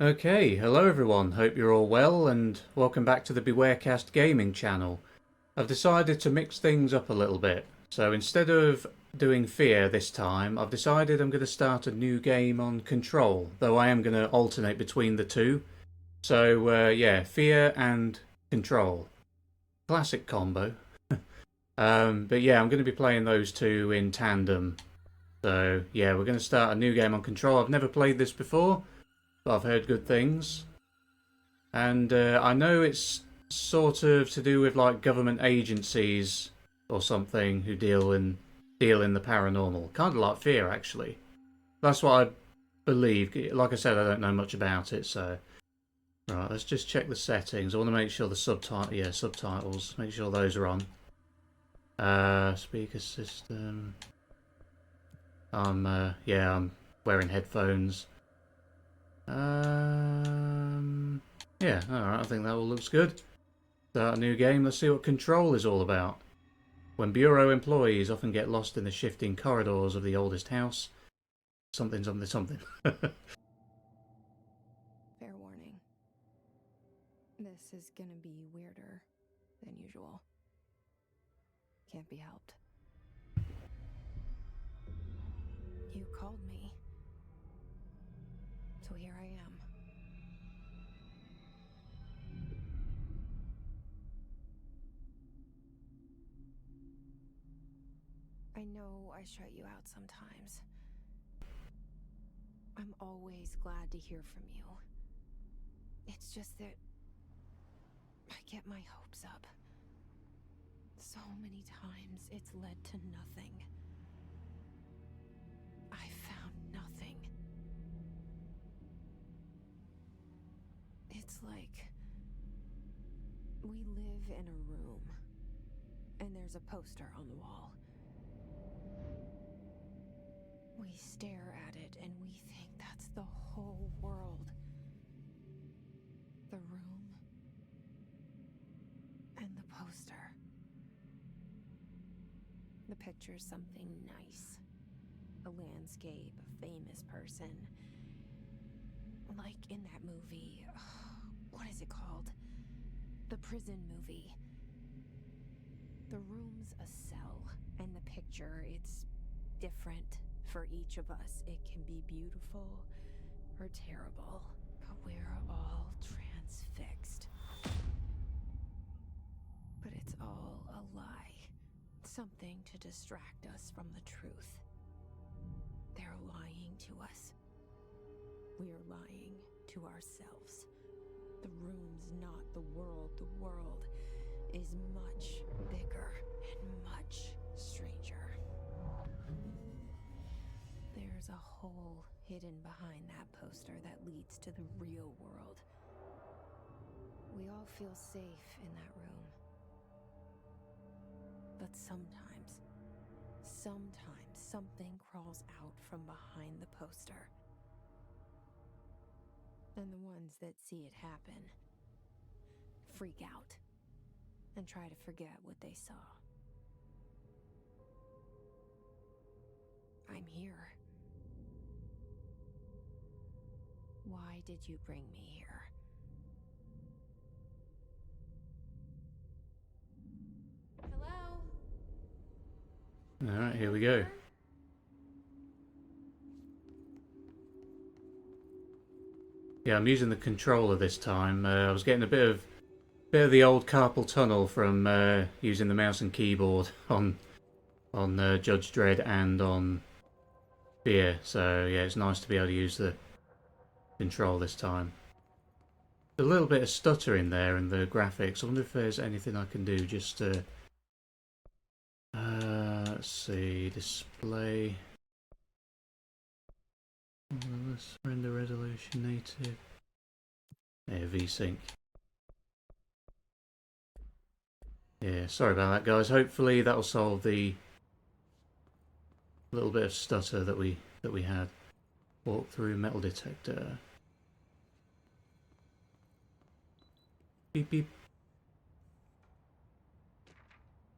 Okay, hello everyone, hope you're all well and welcome back to the BewareCast gaming channel. I've decided to mix things up a little bit, so instead of doing Fear this time, I've decided I'm going to start a new game on Control, though I am going to alternate between the two. So yeah, Fear and Control. Classic combo. But yeah, I'm going to be playing those two in tandem. So yeah, we're going to start a new game on Control. I've never played this before, but I've heard good things. And I know it's sort of to do with like government agencies or something who deal in the paranormal. Kind of like Fear, actually. That's what I believe. Like I said, I don't know much about it, so right. Let's just check the settings. I want to make sure the subtitles. Make sure those are on. Speaker system. I'm wearing headphones. Yeah, alright, I think that all looks good. Start a new game, let's see what Control is all about. When Bureau employees often get lost in the shifting corridors of the oldest house. Something, something, something. Fair warning. This is gonna be weirder than usual. Can't be helped. You called me. So here I am. I know I shut you out sometimes. I'm always glad to hear from you. It's just that I get my hopes up. So many times it's led to nothing. I found nothing. It's like we live in a room, and there's a poster on the wall. We stare at it and we think that's the whole world. The room and the poster. The picture's something nice. A landscape, a famous person. Like in that movie, what is it called? The prison movie. The room's a cell, and the picture, it's different for each of us. It can be beautiful or terrible, but we're all transfixed. But it's all a lie. Something to distract us from the truth. They're lying to us. We're lying to ourselves. The room's not the world. The world is much bigger and much stranger. There's a hole hidden behind that poster that leads to the real world. We all feel safe in that room. But sometimes something crawls out from behind the poster. And the ones that see it happen freak out and try to forget what they saw. I'm here. Why did you bring me here? Hello? Alright, here we go. Yeah, I'm using the controller this time. I was getting a bit of the old carpal tunnel from using the mouse and keyboard on Judge Dredd and on Fear. So yeah, it's nice to be able to use the control this time. A little bit of stutter in there in the graphics. I wonder if there's anything I can do just to let's see, display. Let's render resolution native. Yeah, VSync. Yeah, sorry about that, guys. Hopefully that'll solve the little bit of stutter that we had. Walk through metal detector. Beep beep.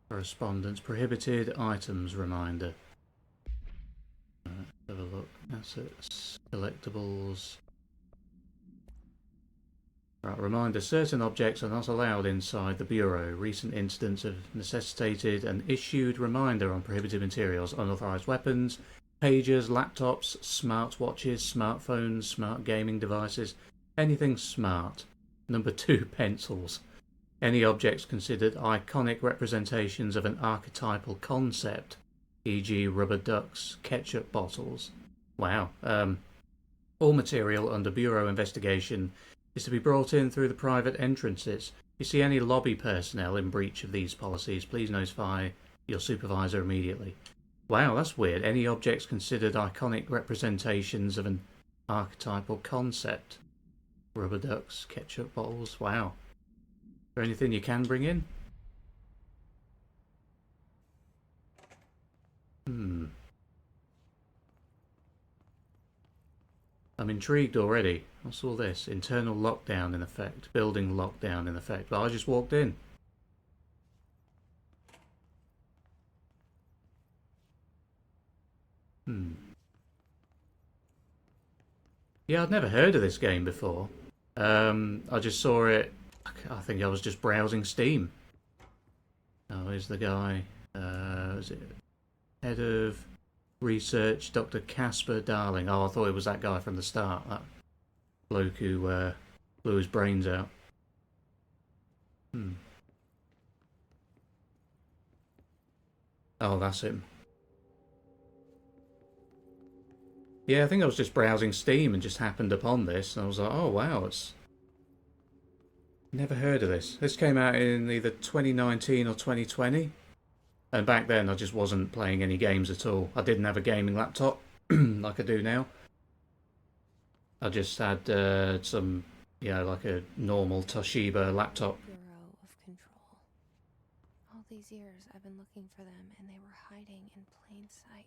Correspondence prohibited items reminder. Have a look. Assets, collectibles. Right, reminder, certain objects are not allowed inside the Bureau. Recent incidents have necessitated an issued reminder on prohibited materials, unauthorized weapons, pagers, laptops, smartwatches, smartphones, smart gaming devices, anything smart. Number 2, pencils. Any objects considered iconic representations of an archetypal concept, e.g. rubber ducks, ketchup bottles. Wow. All material under Bureau investigation is to be brought in through the private entrances. If you see any lobby personnel in breach of these policies, please notify your supervisor immediately. Wow, that's weird. Any objects considered iconic representations of an archetypal concept. Rubber ducks, ketchup bottles. Wow. Is there anything you can bring in? I'm intrigued already. What's all this? Internal lockdown in effect. Building lockdown in effect. But I just walked in. Yeah, I'd never heard of this game before. I just saw it. I think I was just browsing Steam. Oh, here's the guy. Is it head of research, Dr. Casper Darling? Oh, I thought it was that guy from the start. That bloke who blew his brains out. Oh, that's him. Yeah, I think I was just browsing Steam and just happened upon this. And I was like, oh wow, it's never heard of this. This came out in either 2019 or 2020. And back then I just wasn't playing any games at all. I didn't have a gaming laptop like I do now. I just had some, like a normal Toshiba laptop. Bureau of Control. All these years I've been looking for them, and they were hiding in plain sight.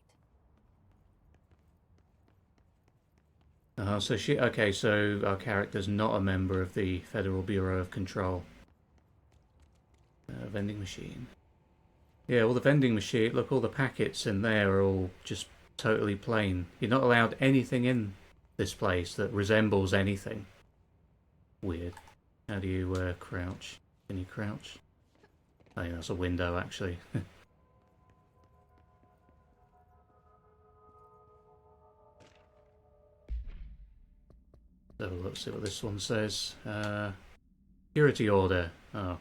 So our character's not a member of the Federal Bureau of Control. Vending machine. Yeah, all the vending machine. Look, all the packets in there are all just totally plain. You're not allowed anything in this place that resembles anything. Weird. How do you crouch? Can you crouch? I think that's a window, actually. So let's see what this one says. Security order. Oh.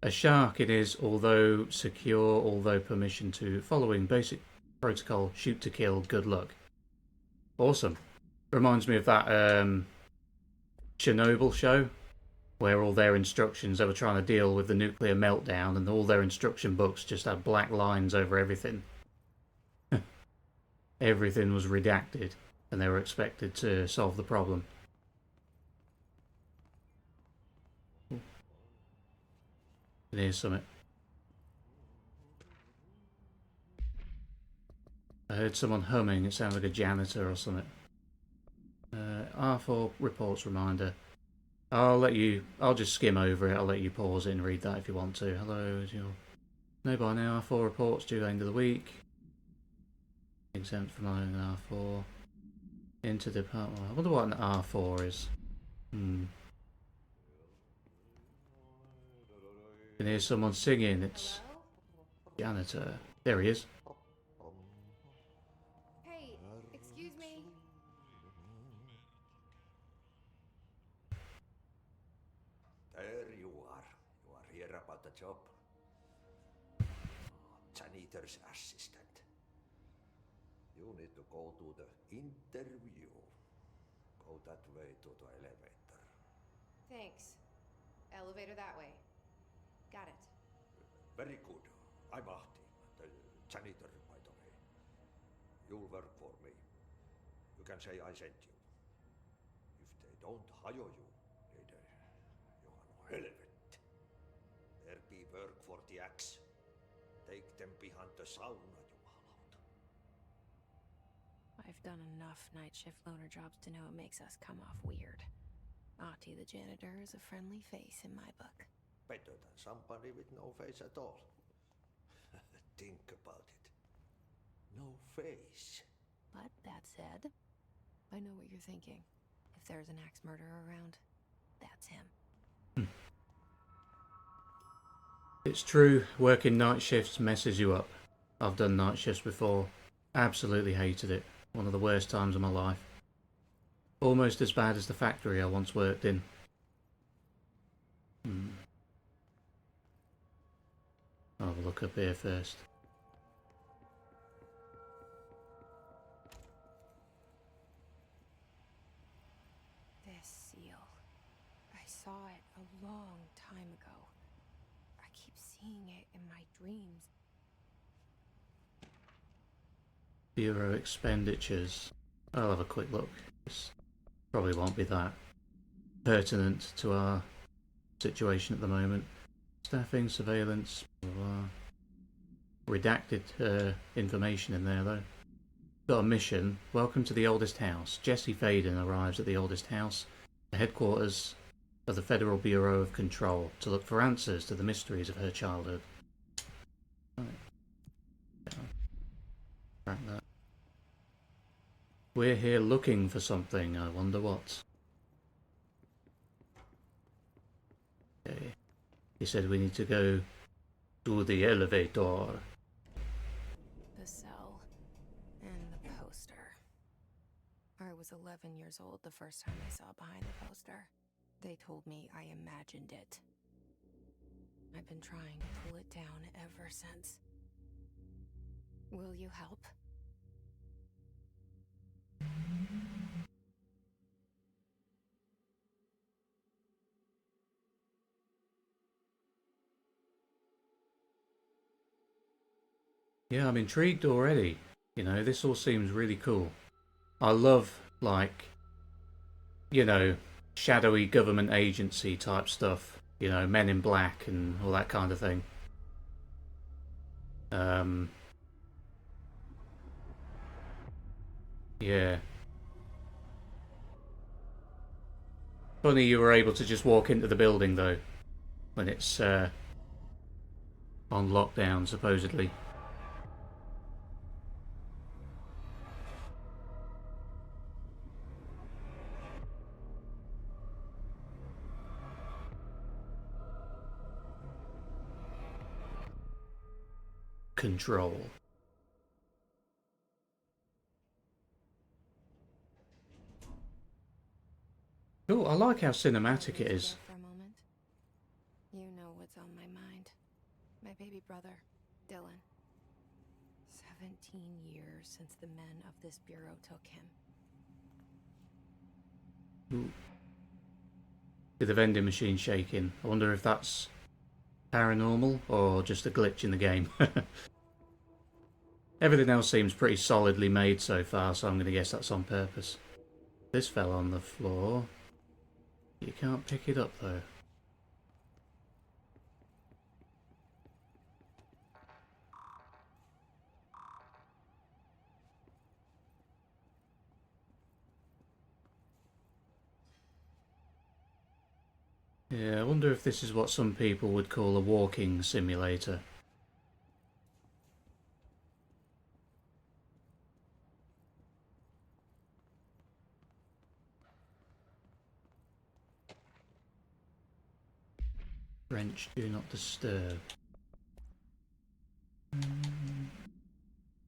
A shark it is, although secure, although permission to following basic protocol, shoot to kill, good luck. Awesome. Reminds me of that Chernobyl show, where all their instructions, they were trying to deal with the nuclear meltdown, and all their instruction books just had black lines over everything. Everything was redacted, and they were expected to solve the problem. And here's something. I heard someone humming. It sounds like a janitor or something. R4 reports reminder. I'll just skim over it. I'll let you pause it and read that if you want to. Hello, you'll know by now R4 reports due end of the week. Exempt from R4. Into department. I wonder what an R4 is. Can hear someone singing. It's janitor. There he is. Hey, excuse me. There you are. You are here about the job. Janitor's assistant. You need to go to the interview. Go that way to the elevator. Thanks. Elevator that way. Got it. Very good. I'm Ahti, the janitor, by the way. You'll work for me. You can say I sent you. If they don't hire you, you are no helvet. There be work for the axe. Take them behind the sauna, jumalauta. I've done enough night shift loner jobs to know it makes us come off weird. Ahti the janitor is a friendly face in my book. Better than somebody with no face at all. Think about it. No face. But that said, I know what you're thinking. If there's an axe murderer around, that's him. It's true, working night shifts messes you up. I've done night shifts before. Absolutely hated it. One of the worst times of my life. Almost as bad as the factory I once worked in. I'll have a look up here first. This seal. I saw it a long time ago. I keep seeing it in my dreams. Bureau expenditures. I'll have a quick look. This probably won't be that pertinent to our situation at the moment. Staffing, surveillance, blah, blah. Redacted information in there though. Got a mission. Welcome to the oldest house. Jessie Faden arrives at the oldest house, the headquarters of the Federal Bureau of Control, to look for answers to the mysteries of her childhood. Right. Yeah. Crack that. We're here looking for something. I wonder what. Okay. He said we need to go to the elevator. The cell. And the poster. I was 11 years old the first time I saw behind the poster. They told me I imagined it. I've been trying to pull it down ever since. Will you help? Yeah, I'm intrigued already. You know, this all seems really cool. I love, like, you know, shadowy government agency type stuff. You know, Men in Black and all that kind of thing. Yeah. Funny you were able to just walk into the building, though, when it's on lockdown, supposedly. Control. Cool, I like how cinematic it is. For a moment. You know what's on my mind. My baby brother, Dylan. 17 years since the men of this bureau took him. Ooh. With the vending machine shaking. I wonder if that's paranormal or just a glitch in the game. Everything else seems pretty solidly made so far, so I'm going to guess that's on purpose. This fell on the floor. You can't pick it up though. Yeah, I wonder if this is what some people would call a walking simulator. French, do not disturb.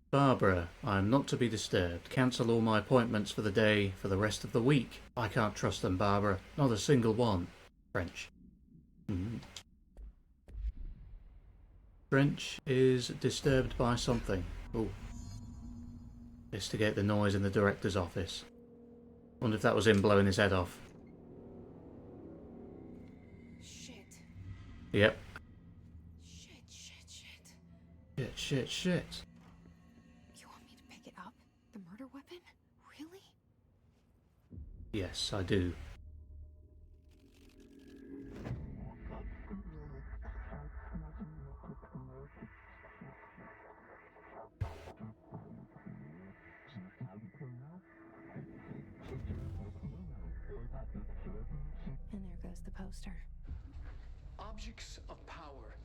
Barbara, I am not to be disturbed. Cancel all my appointments for the day, for the rest of the week. I can't trust them, Barbara. Not a single one. French. French is disturbed by something. Oh. Investigate the noise in the director's office. Wonder if that was him blowing his head off. Shit. Yep. Shit. Shit. You want me to pick it up? The murder weapon? Really? Yes, I do. And there goes the poster. Objects of power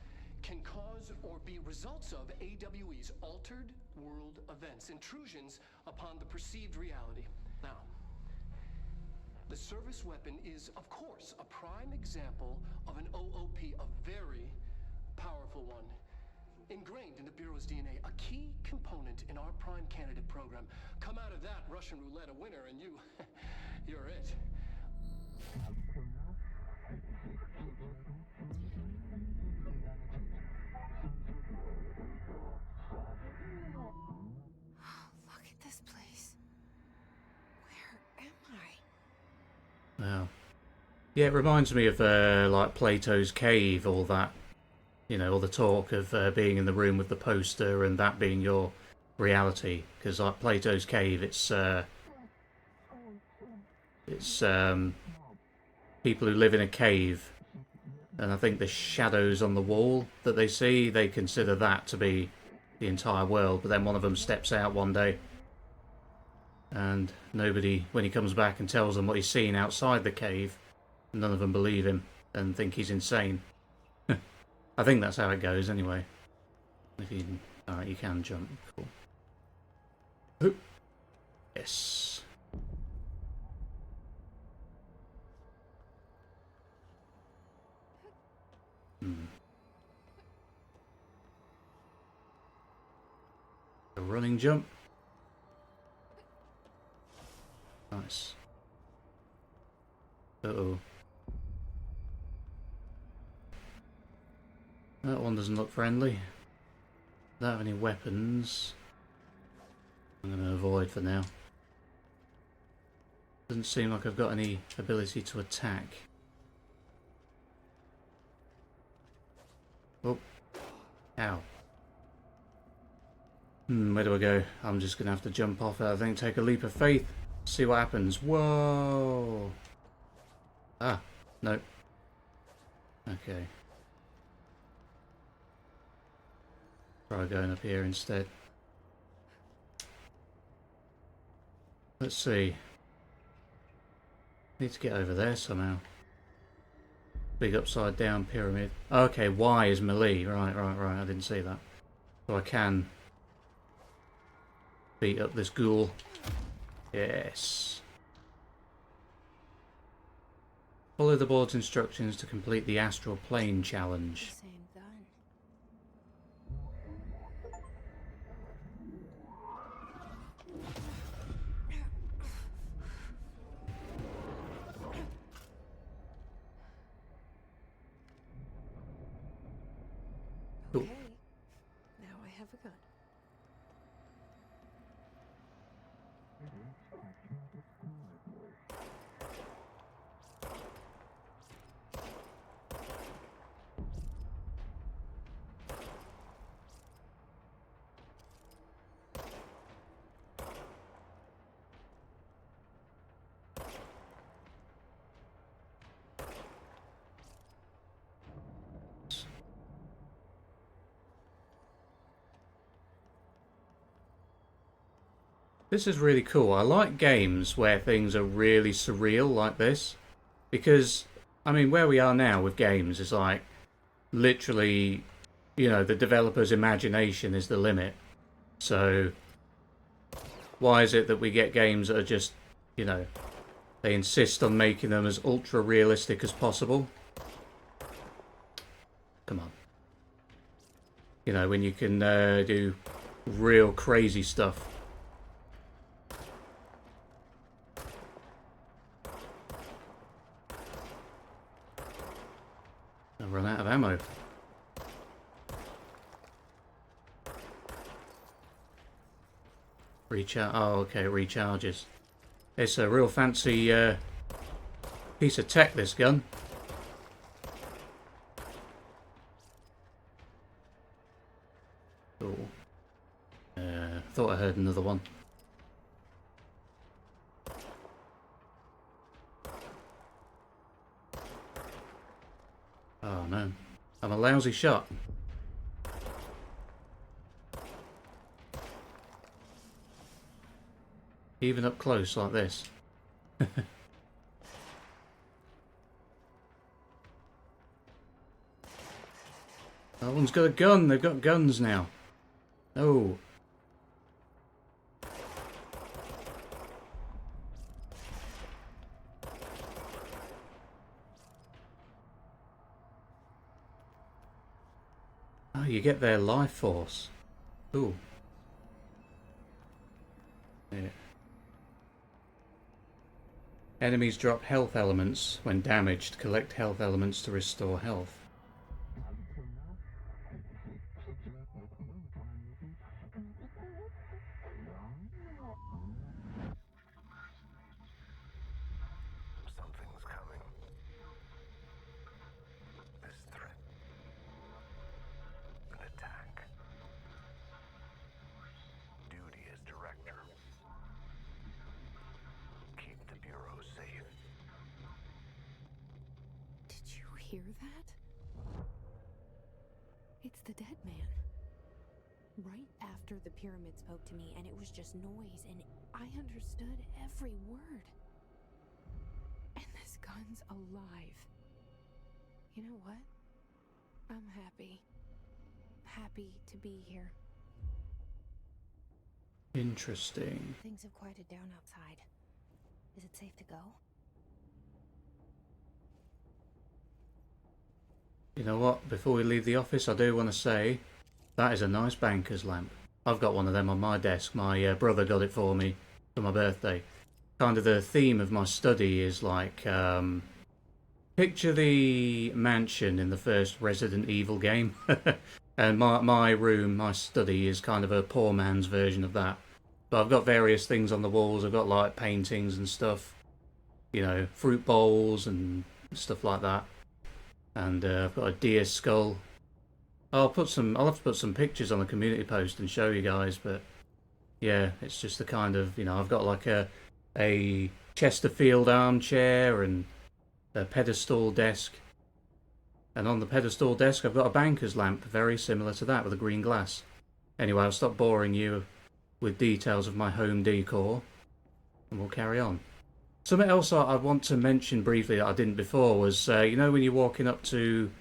can cause or be results of AWE's altered world events, intrusions upon the perceived reality. Now, the service weapon is, of course, a prime example of an OOP, a very powerful one. Ingrained in the Bureau's DNA, a key component in our prime candidate program. Come out of that Russian roulette a winner and you're it. Look at this place. Where am I? Wow. Yeah, it reminds me of like Plato's cave, all that. You know, all the talk of being in the room with the poster and that being your reality. Because like Plato's cave, it's people who live in a cave, and I think the shadows on the wall that they see, they consider that to be the entire world. But then one of them steps out one day, and nobody, when he comes back and tells them what he's seen outside the cave, none of them believe him and think he's insane. I think that's how it goes anyway. If you, alright, you can jump. Cool. Oop. Yes. A running jump. Nice. Uh-oh. That one doesn't look friendly. Don't have any weapons. I'm going to avoid for now. Doesn't seem like I've got any ability to attack. Oh. Ow. Where do I go? I'm just going to have to jump off it, I think. Take a leap of faith. See what happens. Whoa! Ah. No. Okay. Try going up here instead. Let's see. Need to get over there somehow. Big upside down pyramid. Okay, Y is melee. Right. I didn't see that. So I can beat up this ghoul. Yes. Follow the board's instructions to complete the astral plane challenge. Same gun. Cool. Okay. Now I have a gun. This is really cool. I like games where things are really surreal like this. Because, I mean, where we are now with games is like, literally, you know, the developer's imagination is the limit. So, why is it that we get games that are just, you know, they insist on making them as ultra realistic as possible? Come on. You know, when you can do real crazy stuff. I've run out of ammo. Recharge. Oh, okay, it recharges. It's a real fancy piece of tech, this gun. Cool. Thought I heard another one. Oh no, I'm a lousy shot. Even up close like this. That one's got a gun. They've got guns now. Oh. you get their life force. Ooh. Yeah. Enemies drop health elements when damaged. Collect health elements to restore health. Something's coming. This threat. An attack. Duty as director. Keep the Bureau safe. Did you hear that? It's the dead man. Right after the pyramid spoke to me, and it was just noise, and I understood every word. And this gun's alive. You know what? I'm happy. Happy to be here. Interesting. Things have quieted down outside. Is it safe to go? You know what? Before we leave the office, I do want to say that is a nice banker's lamp. I've got one of them on my desk. My brother got it for me for my birthday. Kind of the theme of my study is like, picture the mansion in the first Resident Evil game. And my room, my study, is kind of a poor man's version of that. But I've got various things on the walls. I've got like paintings and stuff. You know, fruit bowls and stuff like that. And I've got a deer skull. I'll have to put some pictures on the community post and show you guys. But yeah, it's just the kind of, you know, I've got like a Chesterfield armchair and a pedestal desk. And on the pedestal desk, I've got a banker's lamp, very similar to that, with a green glass. Anyway, I'll stop boring you with details of my home decor, and we'll carry on. Something else I want to mention briefly that I didn't before was, you know, when you're walking up to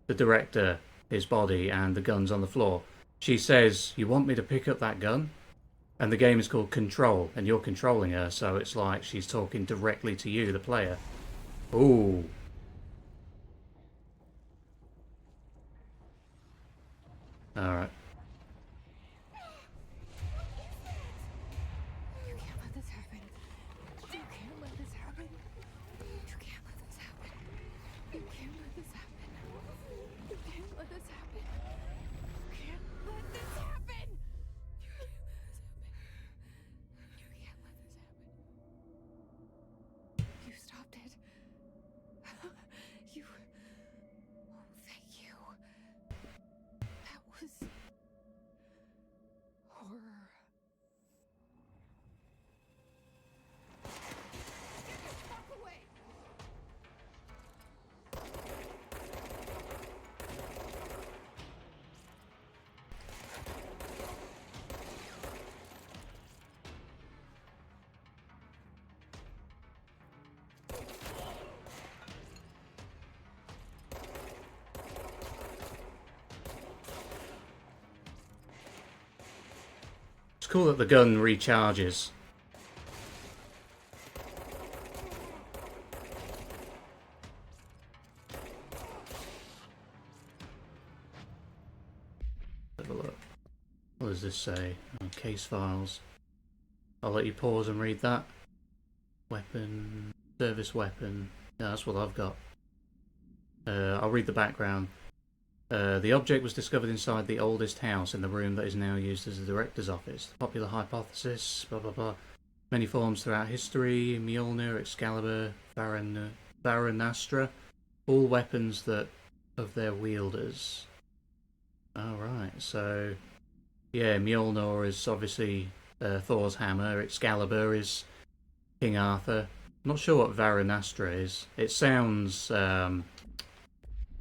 the director, his body, and the gun's on the floor, she says, "You want me to pick up that gun?" And the game is called Control, and you're controlling her, so it's like she's talking directly to you, the player. Ooh. Alright. You can't let this happen. You can't let this happen. You can't let this happen. You can't let this happen. You can't let this happen. You can't let this happen. You can't let this happen. You can't let this happen. You stopped it. You. Oh, thank you. That was horror. Get the fuck away! It's cool that the gun recharges. Have a look. What does this say? Oh, case files. I'll let you pause and read that. Weapon. Service weapon. Yeah, that's what I've got. I'll read the background. The object was discovered inside the oldest house in the room that is now used as the director's office. The popular hypothesis, blah blah blah. Many forms throughout history, Mjolnir, Excalibur, Varanastra, all weapons that of their wielders. Alright, so yeah, Mjolnir is obviously Thor's hammer, Excalibur is King Arthur. I'm not sure what Varanastra is. It sounds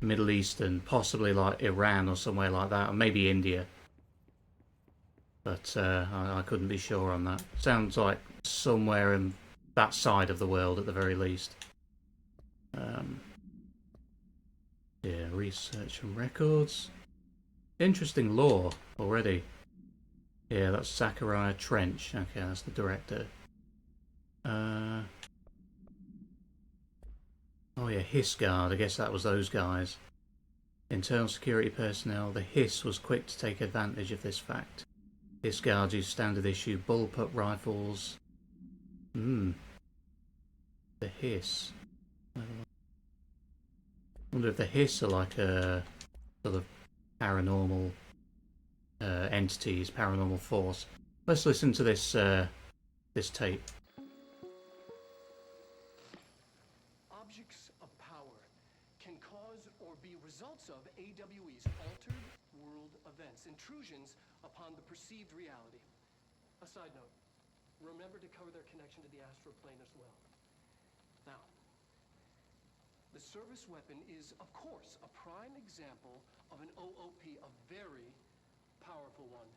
Middle Eastern, possibly like Iran or somewhere like that, or maybe India. But I couldn't be sure on that. Sounds like somewhere in that side of the world at the very least. Yeah, research and records. Interesting lore already. Yeah, that's Zachariah Trench. Okay, that's the director. Oh yeah, Hisgard. I guess that was those guys. Internal security personnel. The Hiss was quick to take advantage of this fact. Hiss guards use standard issue bullpup rifles. The Hiss. I wonder if the Hiss are like a sort of paranormal entities, paranormal force. Let's listen to this this tape. Objects of power can cause or be results of AWE's altered world events, intrusions upon the perceived reality. A side note, remember to cover their connection to the astral plane as well. Now, the service weapon is, of course, a prime example of an OOP, a very powerful one.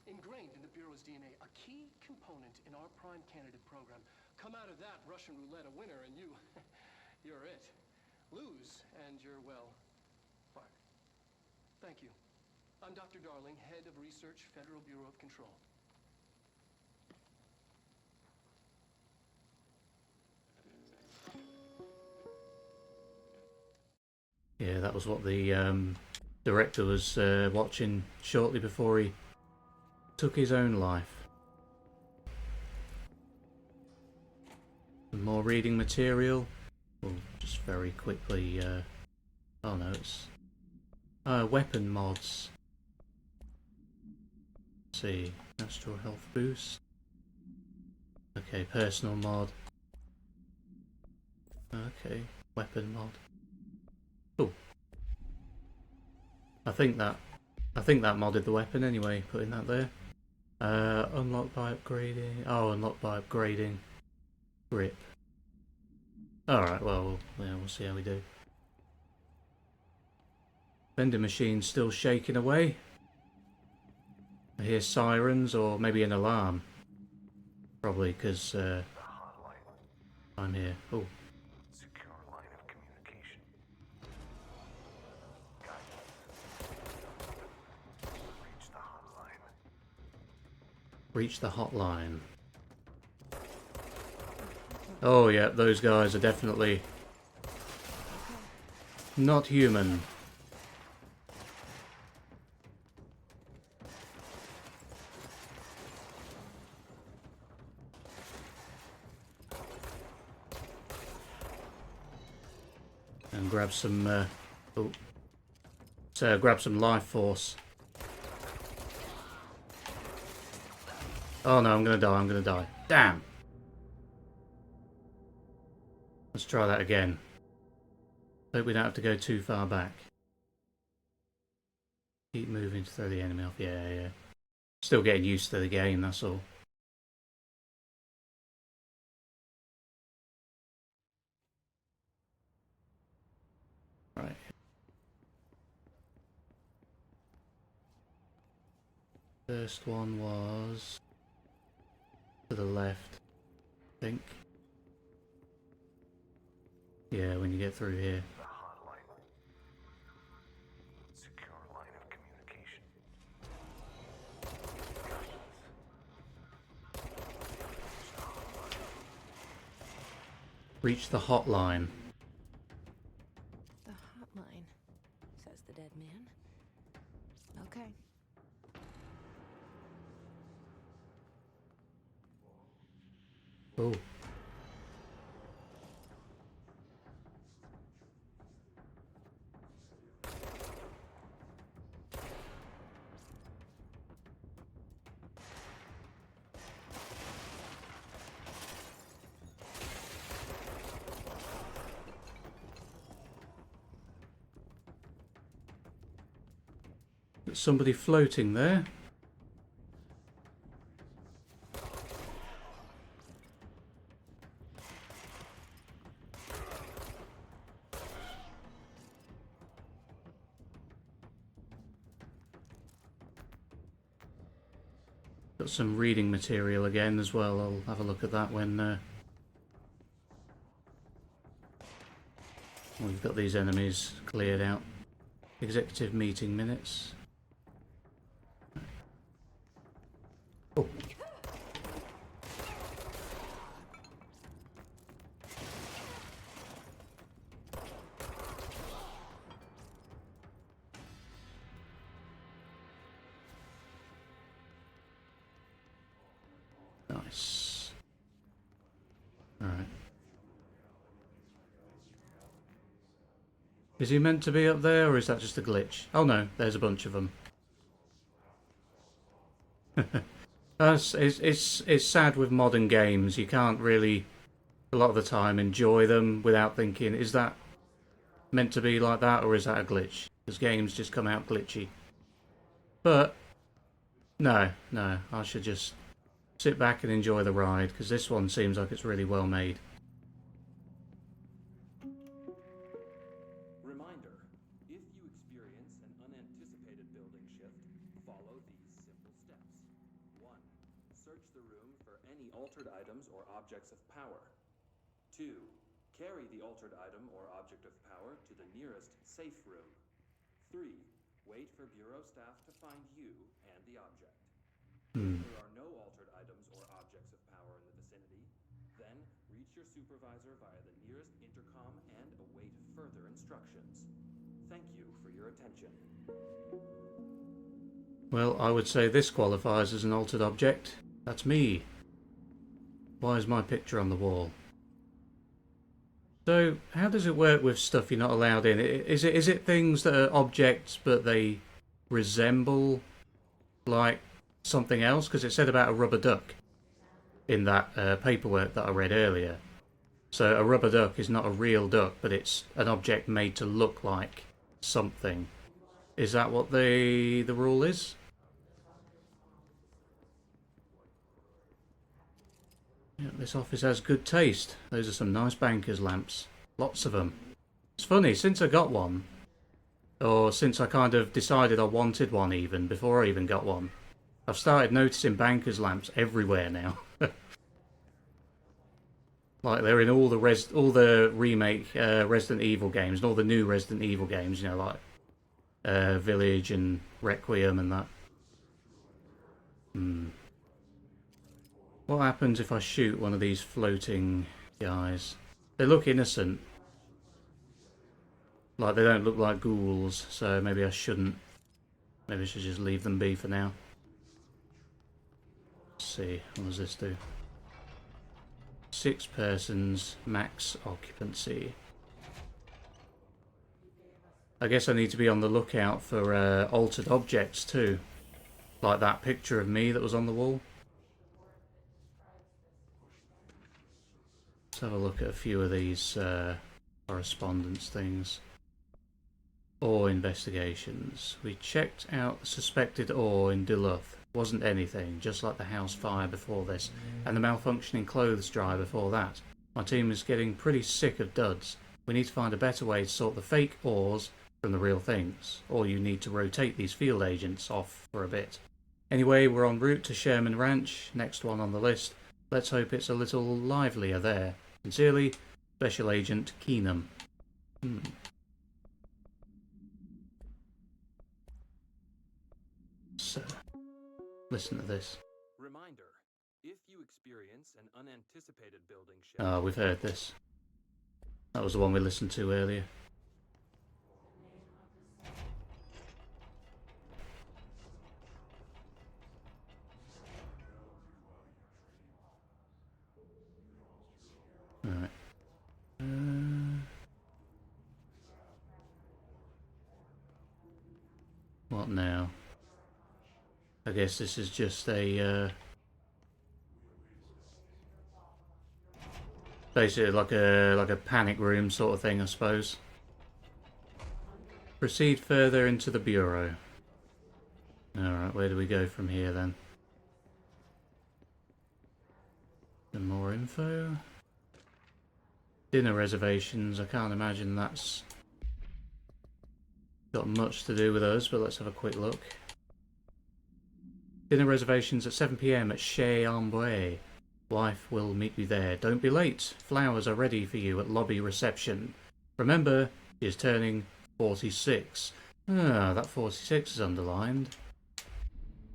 Ingrained in the Bureau's DNA, a key component in our prime candidate program. Come out of that Russian roulette a winner and you're it. Lose and you're, well, fired. Thank you. I'm Dr. Darling, Head of Research, Federal Bureau of Control. Yeah, that was what the director was watching shortly before he took his own life. Some more reading material. We'll just very quickly. Oh no, it's weapon mods. Let's see, astral health boost. Okay, personal mod. Okay, weapon mod. Oh, I think that modded the weapon anyway. Putting that there. Unlock by upgrading. Oh, unlock by upgrading. Grip. Alright, well, yeah, we'll see how we do. Vending machine's still shaking away. I hear sirens or maybe an alarm. Probably because I'm here. Oh. Secure line of communication. Reach the hotline. Oh yeah, those guys are definitely not human. And grab some grab some life force. Oh no, I'm gonna die. Damn! Let's try that again. Hope we don't have to go too far back. Keep moving to throw the enemy off. Yeah. Still getting used to the game, that's all. Right. First one was to the left, I think. Yeah, when you get through here. The hotline. Secure line of communication. Reach the hotline. The hotline, says the dead man. Okay. Oh. There's somebody floating there. Got some reading material again as well. I'll have a look at that when we've got these enemies cleared out. Executive meeting minutes. Oh. Alright. Is he meant to be up there, or is that just a glitch? Oh no, there's a bunch of them. It's sad with modern games. You can't really, a lot of the time, enjoy them without thinking, is that meant to be like that, or is that a glitch? Because games just come out glitchy. But, no, I should just sit back and enjoy the ride, because this one seems like it's really well made. Reminder, if you experience an unanticipated building shift, follow these simple steps. 1. Search the room for any altered items or objects of power. 2. Carry the altered item or object of power to the nearest safe room. 3. Wait for Bureau staff to find you and the object. If there are no altered items or objects of power in the vicinity, then reach your supervisor via the nearest intercom and await further instructions. Thank you for your attention. Well, I would say this qualifies as an altered object. That's me. Why is my picture on the wall? So, how does it work with stuff you're not allowed in? Is it things that are objects but they resemble like something else? Because it said about a rubber duck in that paperwork that I read earlier. So a rubber duck is not a real duck, but it's an object made to look like something. Is that what the rule is? Yeah, this office has good taste. Those are some nice banker's lamps. Lots of them. It's funny, since I got one, or since I kind of decided I wanted one even, before I even got one, I've started noticing banker's lamps everywhere now. Like, they're in all the remake Resident Evil games, and all the new Resident Evil games, you know, like Village and Requiem and that. What happens if I shoot one of these floating guys? They look innocent. Like, they don't look like ghouls, so maybe I shouldn't. Maybe I should just leave them be for now. Let's see, what does this do? 6 persons, max occupancy. I guess I need to be on the lookout for altered objects too. Like that picture of me that was on the wall. Let's have a look at a few of these correspondence things. Ore investigations. We checked out the suspected ore in Duluth. Wasn't anything, just like the house fire before this, and the malfunctioning clothes dryer before that. My team is getting pretty sick of duds. We need to find a better way to sort the fake ores from the real things, or you need to rotate these field agents off for a bit. Anyway, we're en route to Sherman Ranch, next one on the list. Let's hope it's a little livelier there. Sincerely, Special Agent Keenum. So, listen to this. Reminder, if you experience an unanticipated building shift... We've heard this. That was the one we listened to earlier. Alright. What now? I guess this is just a basically like a panic room sort of thing, I suppose. Proceed further into the bureau. Alright, where do we go from here then? Some more info. Dinner reservations, I can't imagine that's got much to do with us, but let's have a quick look. Dinner reservations at 7 PM at Chez Amboise. Wife will meet you there. Don't be late. Flowers are ready for you at lobby reception. Remember, she is turning 46. Ah, that 46 is underlined.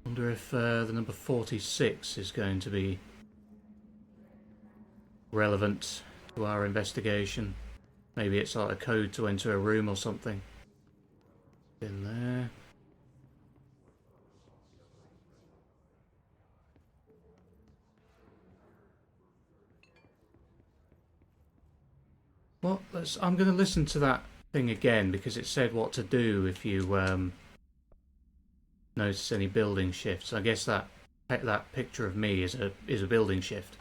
Wonder if the number 46 is going to be relevant to our investigation. Maybe it's like a code to enter a room or something. In there. I'm going to listen to that thing again because it said what to do if you notice any building shifts. I guess that picture of me is a building shift.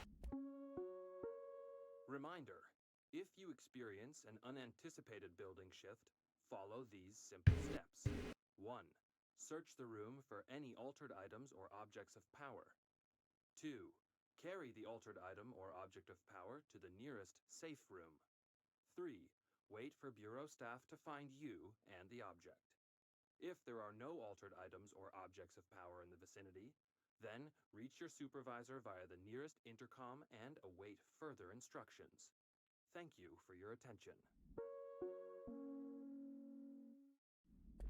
Reminder, if you experience an unanticipated building shift, follow these simple steps. 1. Search the room for any altered items or objects of power. 2. Carry the altered item or object of power to the nearest safe room. 3. Wait for Bureau staff to find you and the object. If there are no altered items or objects of power in the vicinity, then reach your supervisor via the nearest intercom and await further instructions. Thank you for your attention.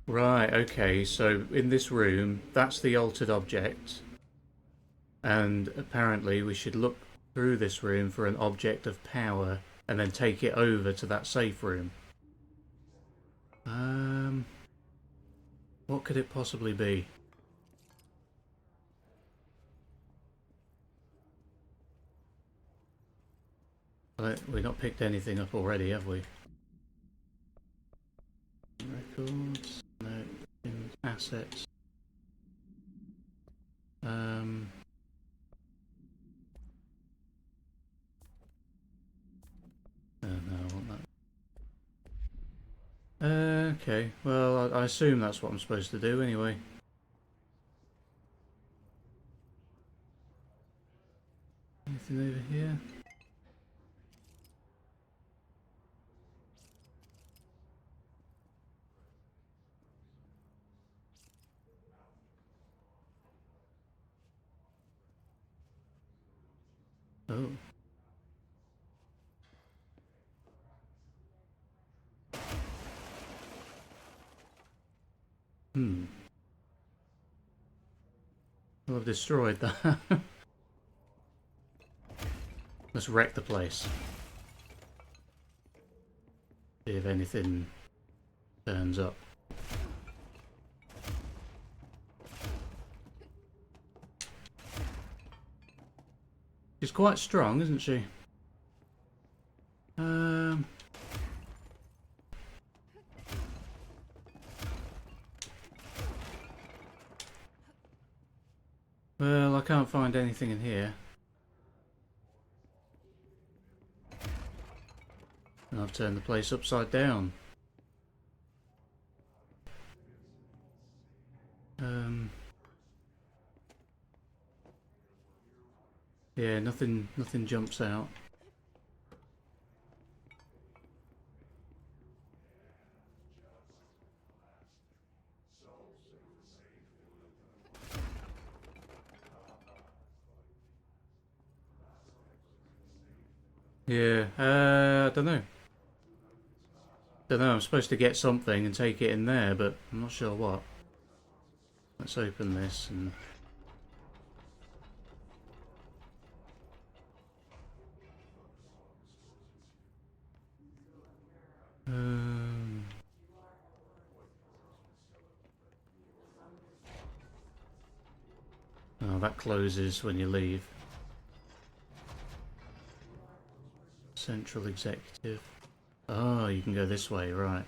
Right, okay, so in this room, that's the altered object. And apparently we should look through this room for an object of power and then take it over to that safe room. What could it possibly be? We've not picked anything up already, have we? Records, no, assets. Oh, no, I want that. Okay, well, I assume that's what I'm supposed to do anyway. Anything over here? Oh. Well, I've destroyed that. Let's wreck the place. See if anything turns up. She's quite strong, isn't she? Well, I can't find anything in here. And I've turned the place upside down. Yeah, nothing jumps out. Yeah, I don't know. I'm supposed to get something and take it in there, but I'm not sure what. Let's open this and... Oh, that closes when you leave. Central Executive. Oh, you can go this way, right.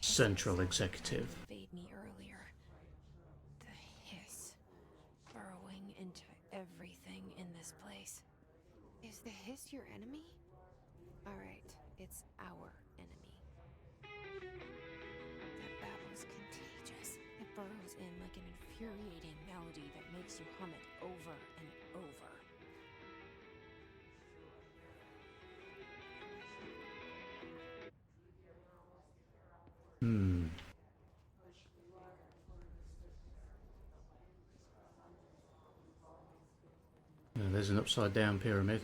Central Executive. Invade me earlier. The hiss burrowing into everything in this place. Is the hiss your enemy? Alright, it's our enemy. That battle's contagious. It burrows in like an infuriating melody that makes you hum it over and over. Oh, there's an upside down pyramid.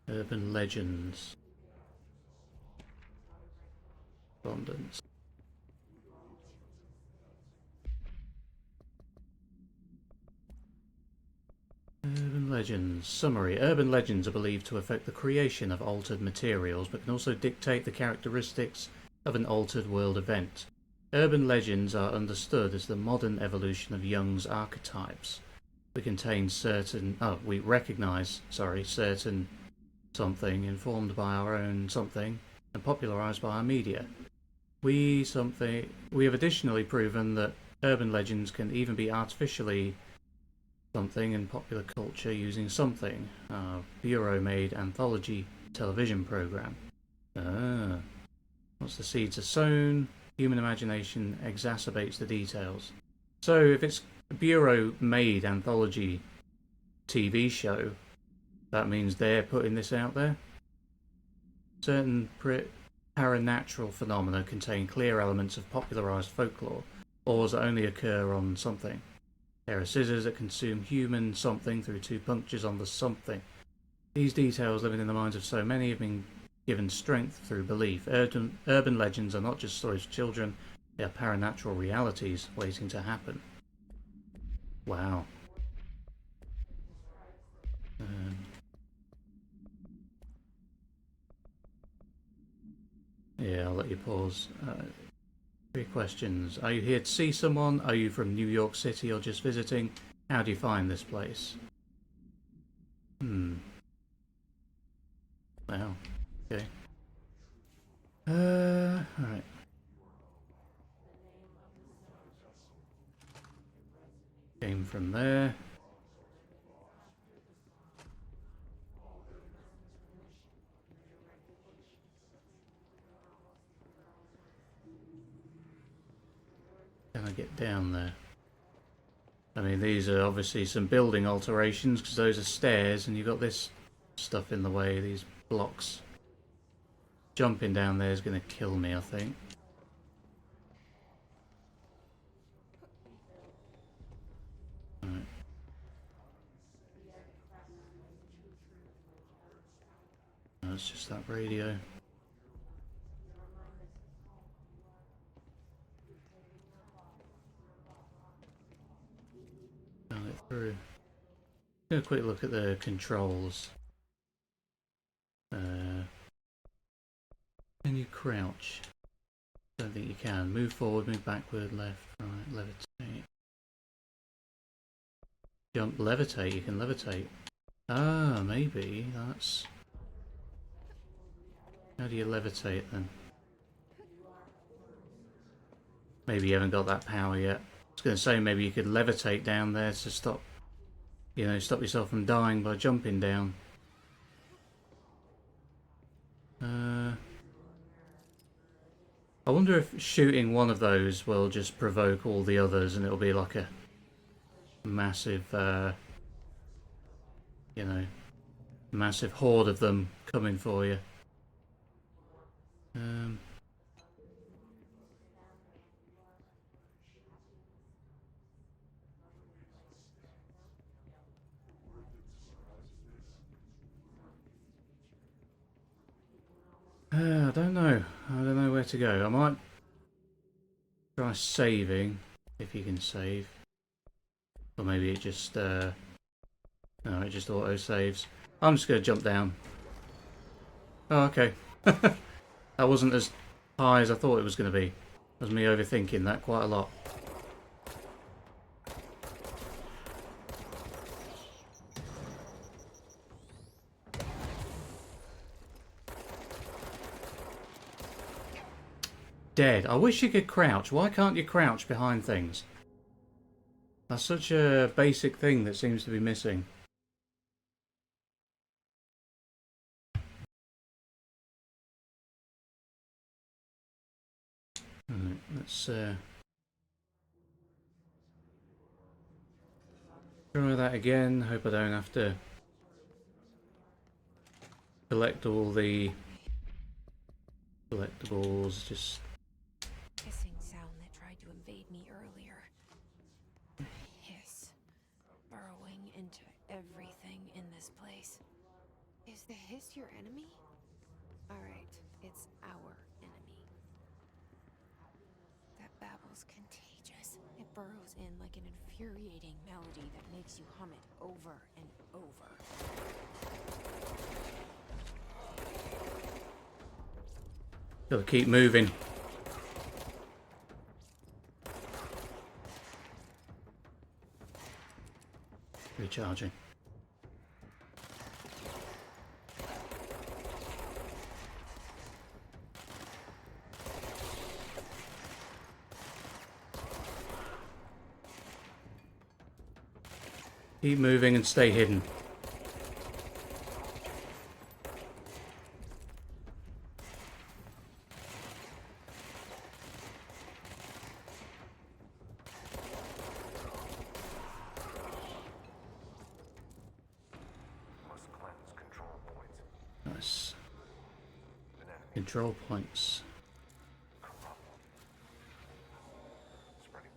Urban legends. Correspondence. Urban legends. Summary. Urban legends are believed to affect the creation of altered materials, but can also dictate the characteristics of an altered world event. Urban legends are understood as the modern evolution of Jung's archetypes. We recognize certain something informed by our own something and popularized by our media. We have additionally proven that urban legends can even be artificially something in popular culture using something. Bureau-made anthology television program. Once the seeds are sown, human imagination exacerbates the details. So if it's a Bureau-made anthology TV show, that means they're putting this out there. Certain paranatural phenomena contain clear elements of popularized folklore, or that only occur on something. There are scissors that consume human something through 2 punctures on the something. These details, living in the minds of so many, have been given strength through belief. Urban legends are not just stories for children, they are paranatural realities waiting to happen. Wow. Yeah, I'll let you pause. 3 questions. Are you here to see someone? Are you from New York City or just visiting? How do you find this place? Wow. Okay. Alright. Came from there. Can I get down there? I mean, these are obviously some building alterations because those are stairs and you've got this stuff in the way, these blocks. Jumping down there is going to kill me, I think. Right. No, it's just that radio. Down it through. Get a quick look at the controls. Can you crouch? Don't think you can. Move forward, move backward, left, right, levitate. Jump, levitate. You can levitate. Ah, maybe that's... How do you levitate then? Maybe you haven't got that power yet. I was going to say maybe you could levitate down there to stop, stop yourself from dying by jumping down. I wonder if shooting one of those will just provoke all the others and it'll be like a massive, massive horde of them coming for you. I don't know. I don't know where to go. I might try saving, if you can save. Or maybe it just, no, it just auto-saves. I'm just going to jump down. Oh, okay. That wasn't as high as I thought it was going to be. That was me overthinking that quite a lot. Dead. I wish you could crouch. Why can't you crouch behind things? That's such a basic thing that seems to be missing. Right, let's try that again. Hope I don't have to collect all the collectibles. Just Hissing sound that tried to invade me earlier. Hiss. Burrowing into everything in this place. Is the hiss your enemy? Alright, it's our enemy. That babble's contagious. It burrows in like an infuriating melody that makes you hum it over and over. Gotta keep moving. Recharging. Keep moving and stay hidden. Must cleanse control points. Nice. An enemy Control points. corrupt. Spreading.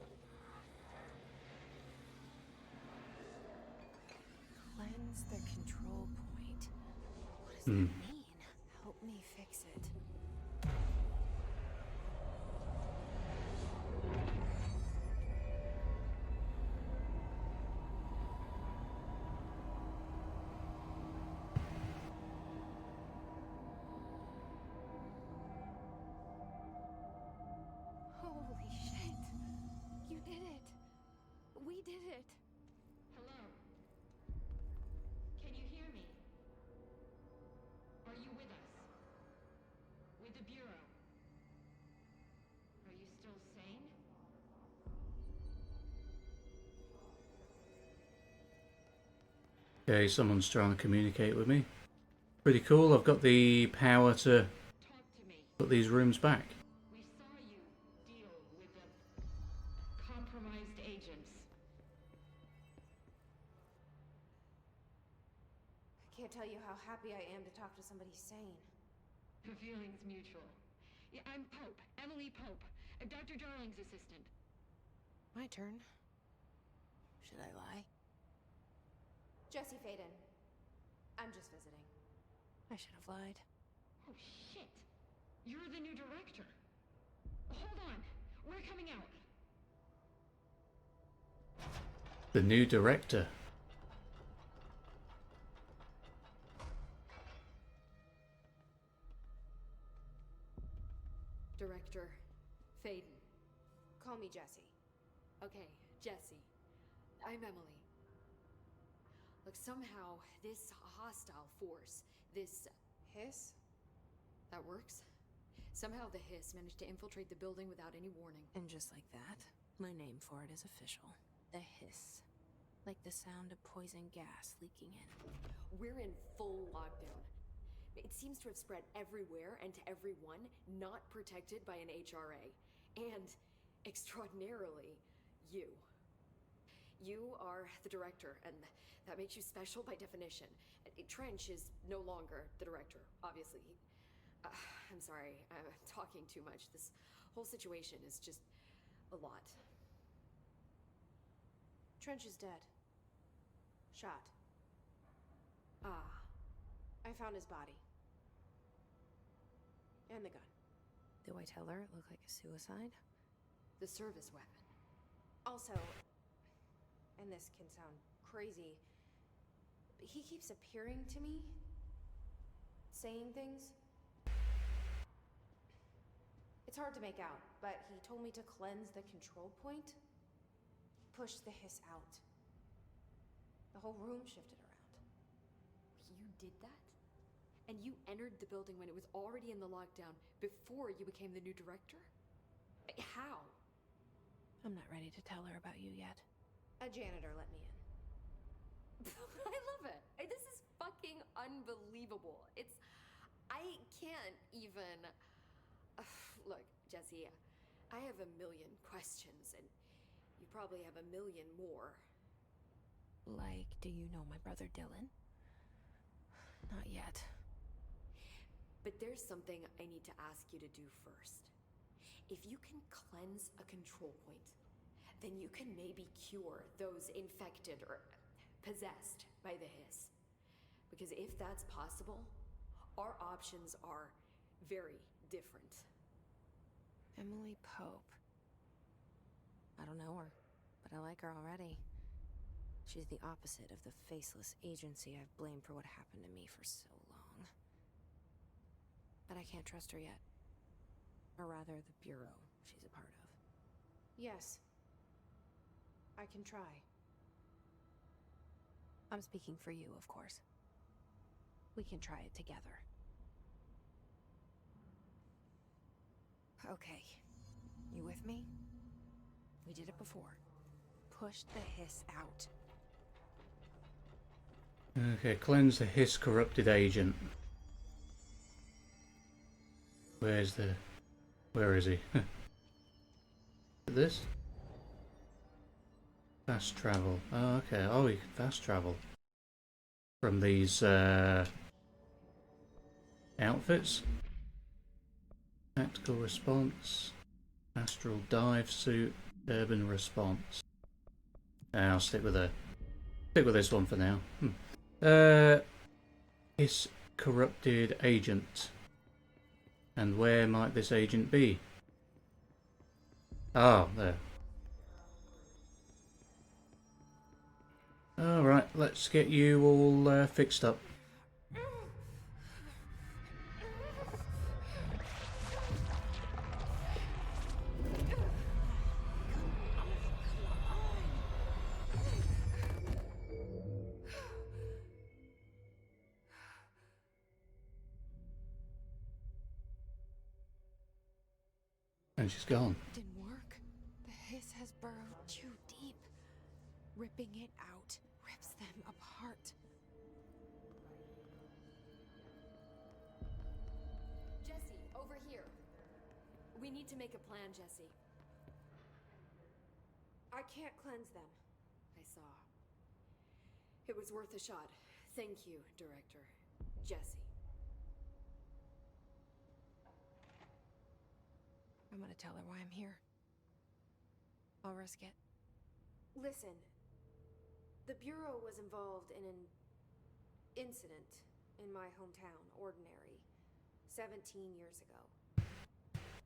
Cleanse the control point. What does that mean? Help me fix it. Holy shit. You did it. We did it. Hello? Can you hear me? Are you with us? With the Bureau? Are you still sane? Okay, someone's trying to communicate with me. Pretty cool. I've got the power to Talk to me. put these rooms back. We saw you deal with the compromised agents. I can't tell you how happy I am to talk to somebody sane. The feeling's mutual. Yeah, I'm Pope, Emily Pope, Dr. Darling's assistant. My turn. Should I lie? Jesse Faden. I'm just visiting. I should have lied. Oh, shit. You're the new director. Hold on. We're coming out. The new director. Director Faden. Call me Jesse. Okay, Jesse. I'm Emily. Look, somehow this hostile force, this Hiss? that works. Somehow the hiss managed to infiltrate the building without any warning. And just like that, my name for it is official. The hiss. Like the sound of poison gas leaking in. We're in full lockdown. It seems to have spread everywhere and to everyone not protected by an HRA. And, extraordinarily, you. You are the director, and that makes you special by definition. Trench is no longer the director, obviously. I'm sorry, I'm talking too much. This whole situation is just a lot. Trench is dead. Shot. Ah, I found his body. And the gun. Do I tell her it looked like a suicide? the service weapon. Also, and this can sound crazy, but he keeps appearing to me, saying things. It's hard to make out, but he told me to cleanse the control point, push the hiss out. The whole room shifted around. You did that? And you entered the building when it was already in the lockdown before you became the new director? How? I'm not ready to tell her about you yet. A janitor let me in. I love it. This is fucking unbelievable. I can't even... Look, Jesse, I have a million questions, and you probably have a million more. Like, do you know my brother Dylan? Not yet. But there's something I need to ask you to do first. If you can cleanse a control point, then you can maybe cure those infected or possessed by the hiss. Because if that's possible, our options are very different. Emily Pope. I don't know her, but I like her already. She's the opposite of the faceless agency I've blamed for what happened to me for so long. But I can't trust her yet. Or rather, the Bureau she's a part of. Yes. I can try. I'm speaking for you, of course. We can try it together. Okay. You with me? We did it before. Push the hiss out. Okay, cleanse the hiss corrupted agent. Where is he? This? Fast travel. Oh, okay. Oh, you can fast travel from these outfits. Tactical response, astral dive suit, urban response. I'll stick with this one for now. Hiss corrupted agent. And where might this agent be? Oh, there. Alright, let's get you all fixed up. And she's gone. Didn't work. The hiss has burrowed too deep. Ripping it out rips them apart. Jesse, over here. We need to make a plan, Jesse. I can't cleanse them. I saw. It was worth a shot. Thank you, Director. Jesse. I'm gonna tell her why I'm here. I'll risk it. Listen. The Bureau was involved in an incident in my hometown, Ordinary, 17 years ago.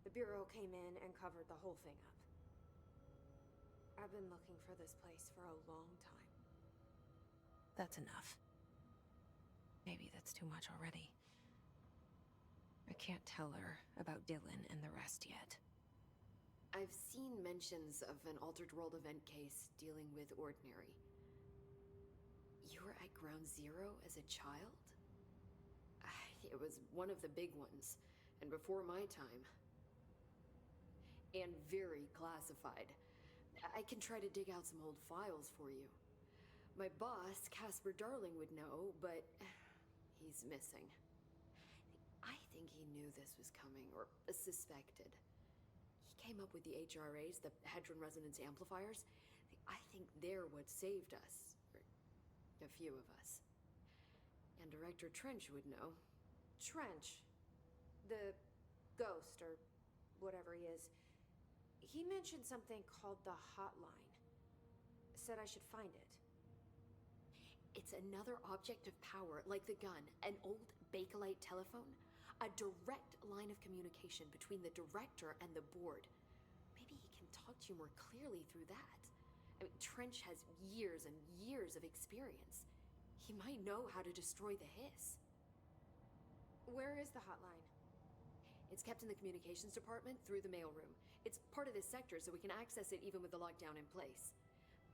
The Bureau came in and covered the whole thing up. I've been looking for this place for a long time. That's enough. Maybe that's too much already. I can't tell her about Dylan and the rest yet. I've seen mentions of an Altered World event case dealing with Ordinary. You were at Ground Zero as a child? It was one of the big ones, and before my time. And very classified. I can try to dig out some old files for you. My boss, Casper Darling, would know, but he's missing. I think he knew this was coming, or suspected. He came up with the HRAs, the Hadron Resonance Amplifiers. I think they're what saved us. Or a few of us. And Director Trench would know. Trench. The ghost, or whatever he is. He mentioned something called the Hotline. Said I should find it. It's another object of power, like the gun, an old Bakelite telephone. A direct line of communication between the director and the board. Maybe he can talk to you more clearly through that. I mean, Trench has years and years of experience. He might know how to destroy the hiss. Where is the hotline? It's kept in the communications department through the mailroom. It's part of this sector, so we can access it even with the lockdown in place.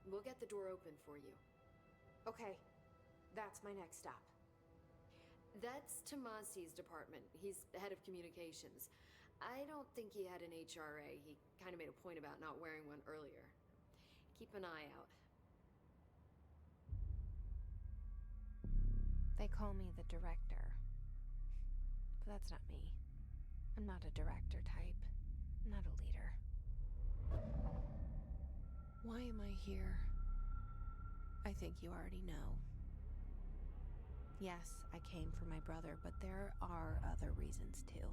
We'll get the door open for you. Okay, that's my next stop. That's Tomasi's department. He's the head of communications. I don't think he had an HRA. He kind of made a point about not wearing one earlier. Keep an eye out. They call me the director. But that's not me. I'm not a director type. I'm not a leader. Why am I here? I think you already know. Yes, I came for my brother, but there are other reasons too.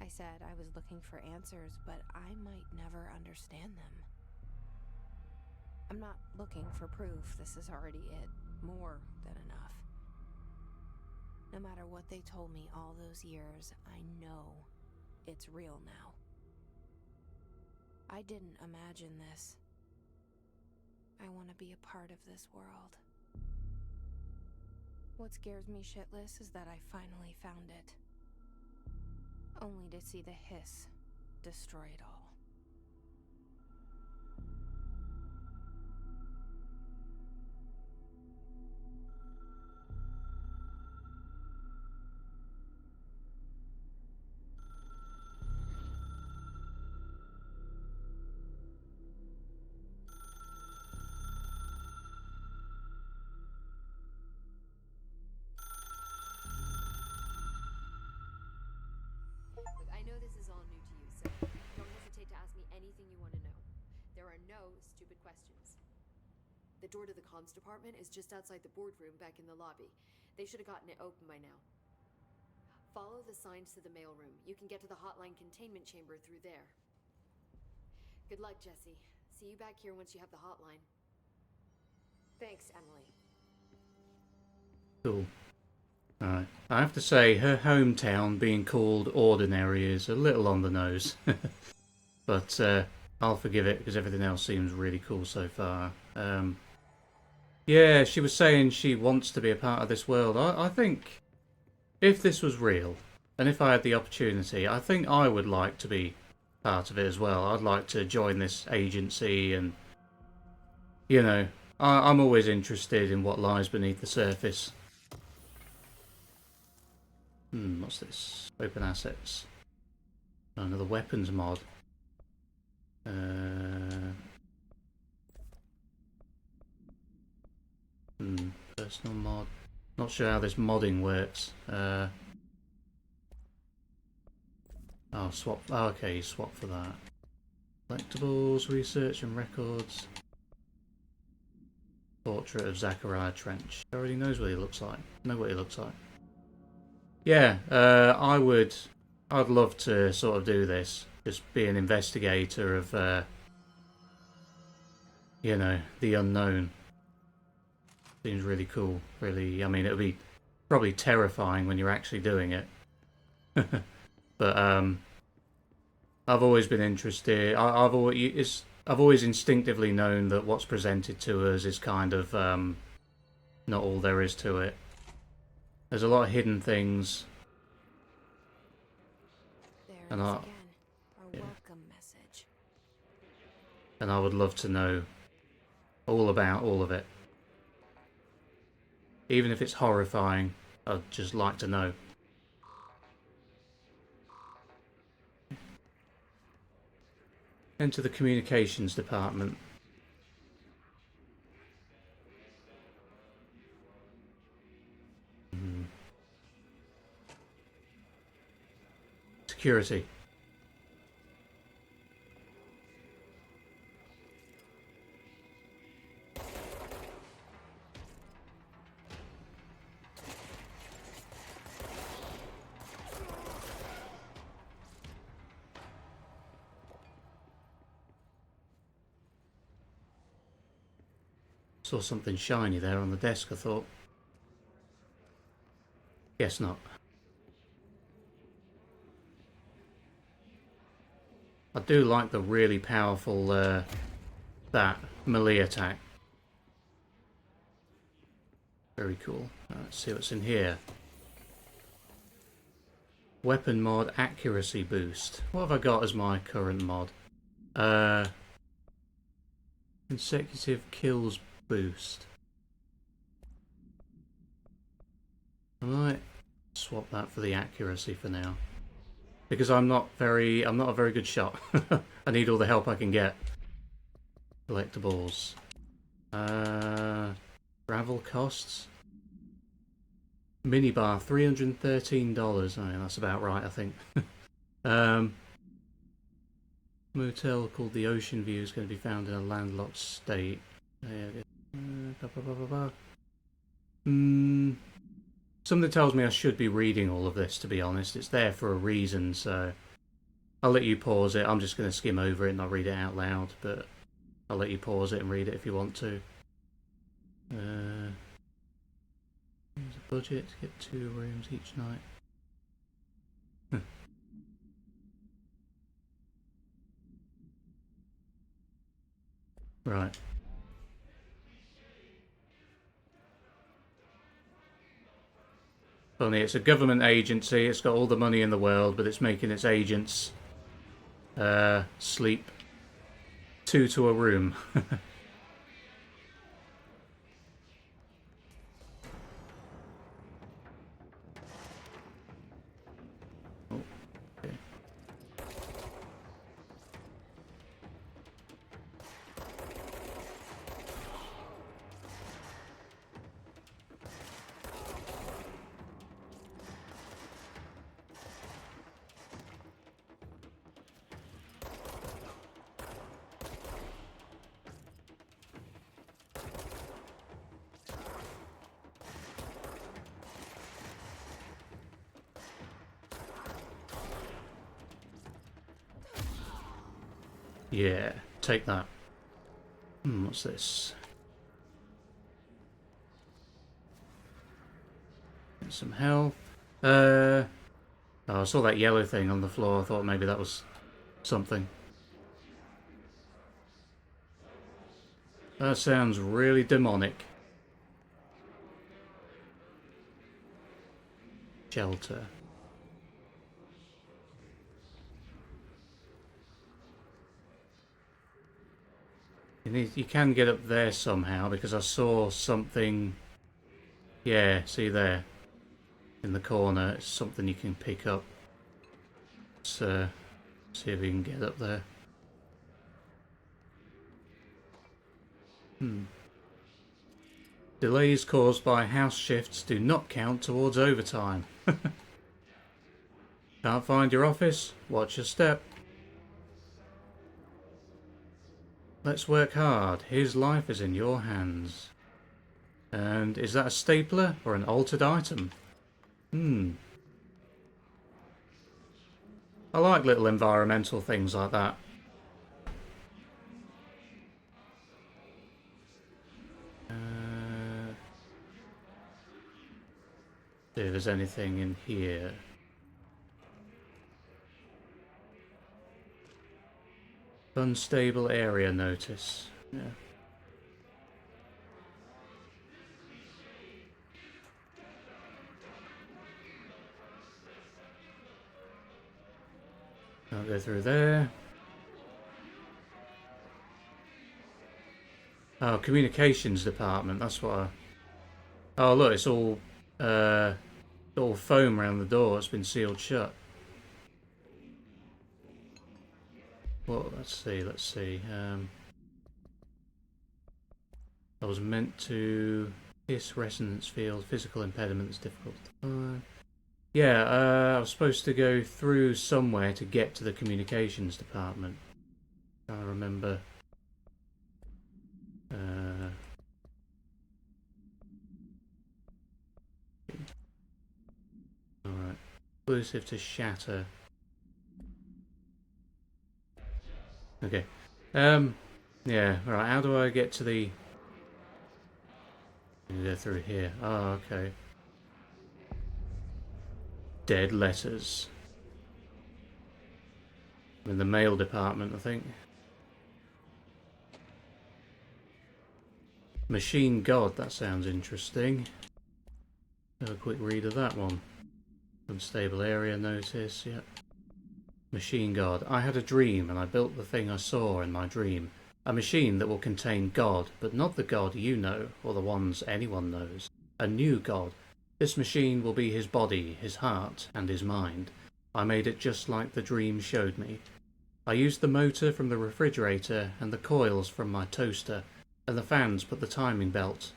I said I was looking for answers, but I might never understand them. I'm not looking for proof. This is already it. More than enough. No matter what they told me all those years, I know it's real now. I didn't imagine this. I want to be a part of this world. What scares me shitless is that I finally found it. Only to see the hiss destroy it all. Look, I know this is all new to you, so don't hesitate to ask me anything you want to know. There are no stupid questions. The door to the comms department is just outside the boardroom back in the lobby. They should have gotten it open by now. Follow the signs to the mailroom. You can get to the hotline containment chamber through there. Good luck, Jesse. See you back here once you have the hotline. Thanks, Emily. Cool. Alright. I have to say, her hometown being called Ordinary is a little on the nose. But I'll forgive it because everything else seems really cool so far. Yeah, she was saying she wants to be a part of this world. I think if this was real, and if I had the opportunity, I think I would like to be part of it as well. I'd like to join this agency and, you know, I'm always interested in what lies beneath the surface. What's this? Open assets. Oh, another weapons mod. Personal mod. Not sure how this modding works. Oh, swap. Oh, okay, you swap for that. Collectibles, research and records. Portrait of Zachariah Trench. Already knows what he looks like. Know what he looks like. Yeah, I'd love to sort of do this. Just be an investigator of, you know, the unknown. Seems really cool. Really, I mean, it'll be probably terrifying when you're actually doing it. But I've always been interested. I've always instinctively known that what's presented to us is kind of not all there is to it. There's a lot of hidden things. There And it is I- again. Our welcome message. And I would love to know all about all of it. Even if it's horrifying, I'd just like to know. Enter the communications department. Security. Saw something shiny there on the desk, I thought. Guess not. I do like the really powerful, that melee attack. Very cool. Let's see what's in here. Weapon mod, accuracy boost. What have I got as my current mod? Consecutive kills boost. I might swap that for the accuracy for now. Because I'm not a very good shot. I need all the help I can get. Collectibles. Travel costs. Minibar, $313. Oh, yeah, that's about right, I think. Motel called the Ocean View is going to be found in a landlocked state. Something tells me I should be reading all of this, to be honest. It's there for a reason, so I'll let you pause it. I'm just going to skim over it and not read it out loud, but I'll let you pause it and read it if you want to. There's a budget to get 2 rooms each night. Right. Funny, it's a government agency. It's got all the money in the world, but it's making its agents sleep two to a room. Oh, okay. Yeah, take that. What's this? Some health. Oh, I saw that yellow thing on the floor. I thought maybe that was something. That sounds really demonic. Shelter. You can get up there somehow because I saw something. Yeah, see there in the corner. It's something you can pick up. Let's see if we can get up there. Delays caused by house shifts do not count towards overtime. Can't find your office? Watch your step. Let's work hard. His life is in your hands. And is that a stapler or an altered item? I like little environmental things like that. See if there's anything in here. Unstable area notice. Yeah. I'll go through there. Oh, communications department. That's what I... Oh, look, it's all foam around the door. It's been sealed shut. Well, let's see. I was meant to... Hiss, resonance field, physical impediments, difficult to find. Yeah, I was supposed to go through somewhere to get to the communications department. I remember. Alright. Exclusive to shatter. Okay. Yeah, right, how do I get to the... Go through here. Oh, okay. Dead letters. In the mail department, I think. Machine God, that sounds interesting. Have a quick read of that one. Unstable area notice, yep. Machine God. I had a dream and I built the thing I saw in my dream. A machine that will contain God, but not the God you know, or the ones anyone knows. A new God. This machine will be his body, his heart, and his mind. I made it just like the dream showed me. I used the motor from the refrigerator and the coils from my toaster, and the fans put the timing belt,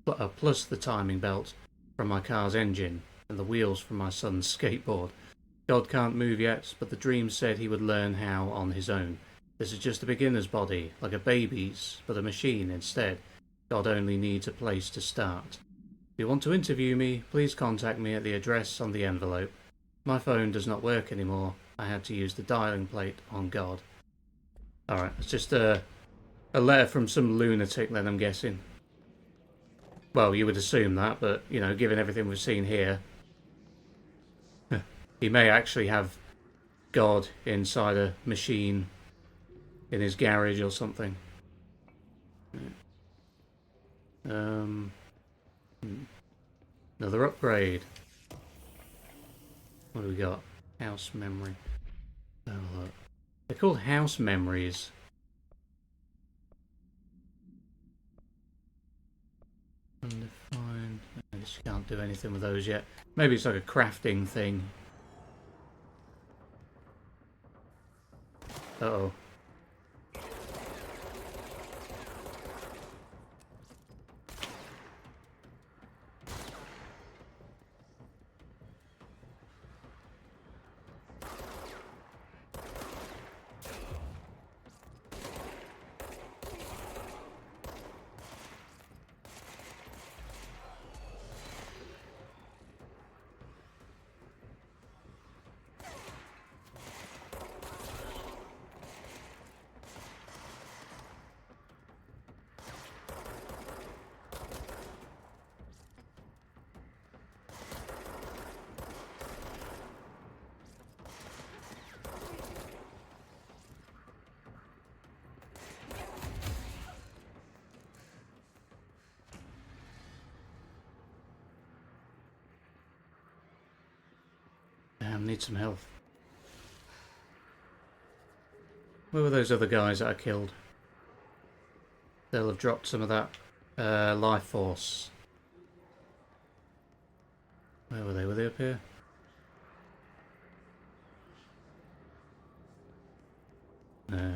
plus the timing belt from my car's engine, and the wheels from my son's skateboard. God can't move yet, but the dream said he would learn how on his own. This is just a beginner's body, like a baby's, but a machine instead. God only needs a place to start. If you want to interview me, please contact me at the address on the envelope. My phone does not work anymore. I had to use the dialing plate on God. Alright, it's just a letter from some lunatic then, I'm guessing. Well, you would assume that, but, you know, given everything we've seen here, he may actually have God inside a machine in his garage or something. Another upgrade. What do we got? House memory. Oh look. They're called house memories. Undefined. I just can't do anything with those yet. Maybe it's like a crafting thing. Uh-oh. Damn, need some health. Where were those other guys that I killed? They'll have dropped some of that life force. Where were they? Were they up here? No.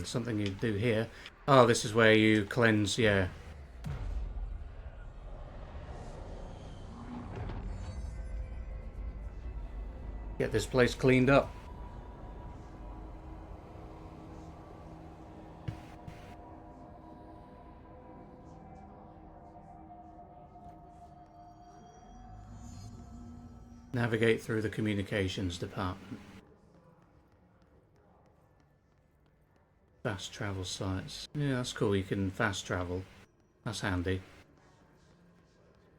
Something you do here. Oh, this is where you cleanse, yeah. Get this place cleaned up. Navigate through the communications department. Fast travel sites. Yeah, that's cool. You can fast travel. That's handy.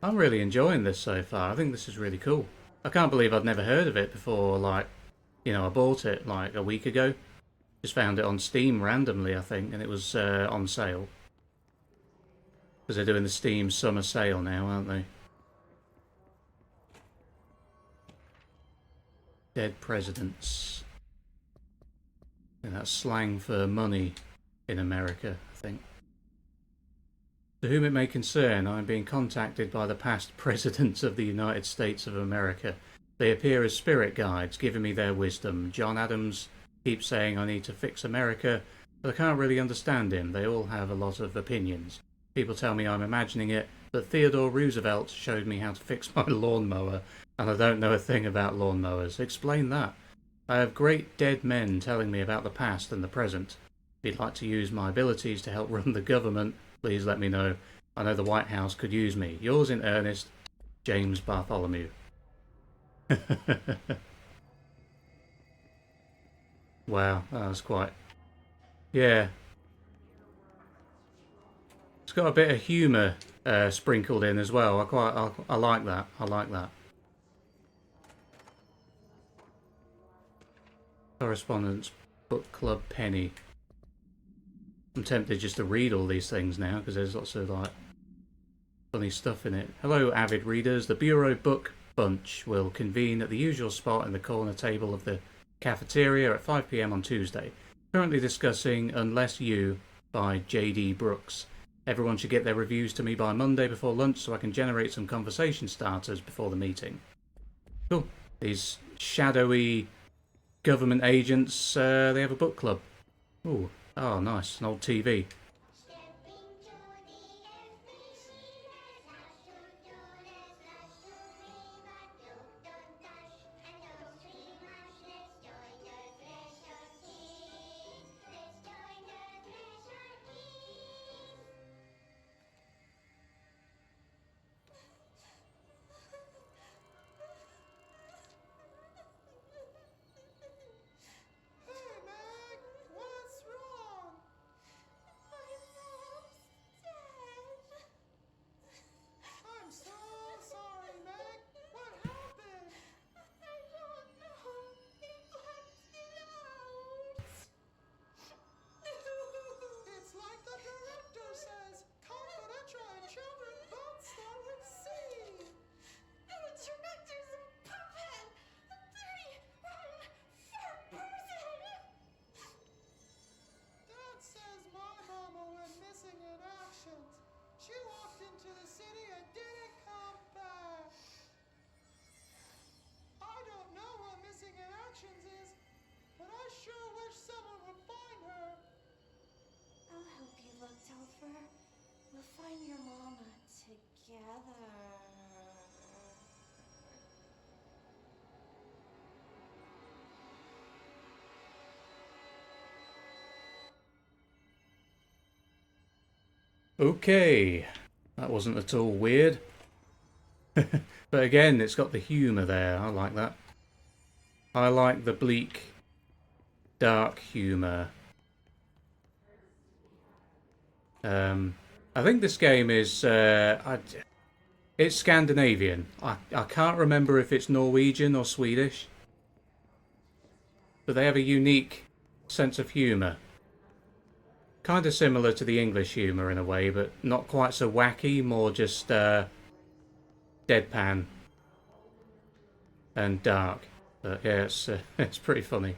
I'm really enjoying this so far. I think this is really cool. I can't believe I'd never heard of it before, like, you know, I bought it like a week ago. Just found it on Steam randomly, I think, and it was on sale. Because they're doing the Steam summer sale now, aren't they? Dead presidents. And that's slang for money in America, I think. To whom it may concern, I am being contacted by the past presidents of the United States of America. They appear as spirit guides, giving me their wisdom. John Adams keeps saying I need to fix America, but I can't really understand him. They all have a lot of opinions. People tell me I'm imagining it, but Theodore Roosevelt showed me how to fix my lawnmower, and I don't know a thing about lawnmowers. Explain that. I have great dead men telling me about the past and the present. If you'd like to use my abilities to help run the government, please let me know. I know the White House could use me. Yours in earnest, James Bartholomew. Wow, that was quite... Yeah. It's got a bit of humour sprinkled in as well. I like that. I like that. Correspondence Book Club Penny. I'm tempted just to read all these things now because there's lots of like funny stuff in it. Hello avid readers, the Bureau Book Bunch will convene at the usual spot in the corner table of the cafeteria at 5 PM on Tuesday. Currently discussing Unless You by J.D. Brooks. Everyone should get their reviews to me by Monday before lunch so I can generate some conversation starters before the meeting. Cool. These shadowy government agents, they have a book club. Ooh, oh nice, an old TV. Hey, Meg! What's wrong? My mom's dead. I'm so sorry, Meg. What happened? I don't know. He blacked it out. It's like the director says. Confidential and children both start with C. The director's a puppet. A dirty, rotten, fat person. Dad says my mama went missing in actions. She walked into the city and didn't come back. I don't know what missing in actions is, but I sure wish someone would find her. I'll help you look, Telfer. We'll find your mama together. Okay, that wasn't at all weird. But again, it's got the humour there. I like that. I like the bleak, dark humour. I think this game is it's Scandinavian. I can't remember if it's Norwegian or Swedish, but they have a unique sense of humour. Kind of similar to the English humour in a way, but not quite so wacky, more just deadpan and dark. But yeah, it's pretty funny.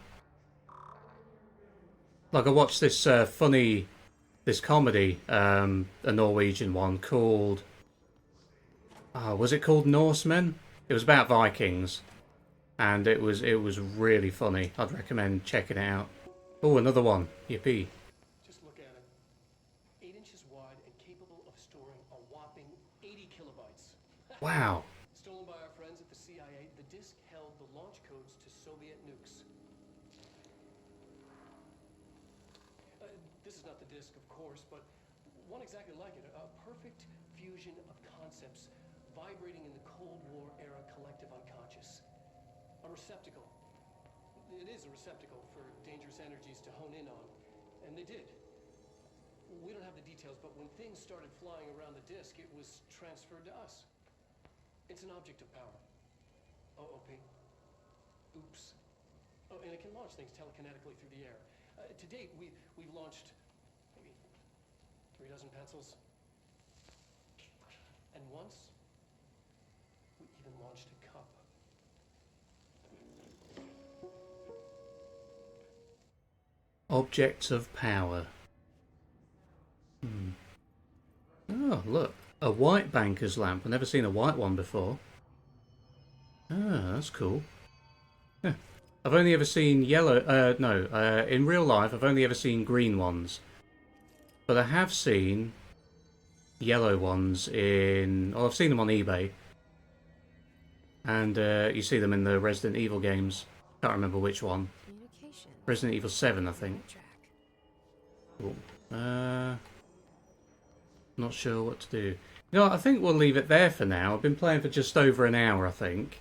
Like I watched this this comedy, a Norwegian one called, was it called Norsemen? It was about Vikings, and it was really funny. I'd recommend checking it out. Oh, another one. Yippee. Just look at it. 8 inches wide and capable of storing a whopping 80 kilobytes. Wow. Stolen by our friends at the CIA, the disk held the launch codes to Soviet nukes. This is not the disk, of course, but one exactly like it. A perfect fusion of concepts vibrating in the Cold War era collective unconscious. A receptacle. It is a receptacle for dangerous energies to hone in on. And they did. We don't have the details, but when things started flying around the disk, it was transferred to us. It's an object of power. OP. Oops. Oh, and it can launch things telekinetically through the air. To date, we've launched maybe 3 dozen pencils. And once, we even launched a cup. Objects of power. Oh, look. A white banker's lamp. I've never seen a white one before. Ah, that's cool. Huh. I've only ever seen yellow... in real life, I've only ever seen green ones. But I have seen yellow ones in... Oh, I've seen them on eBay. And you see them in the Resident Evil games. Can't remember which one. Resident Evil 7, I think. Cool. Not sure what to do. You know, I think we'll leave it there for now. I've been playing for just over an hour, I think.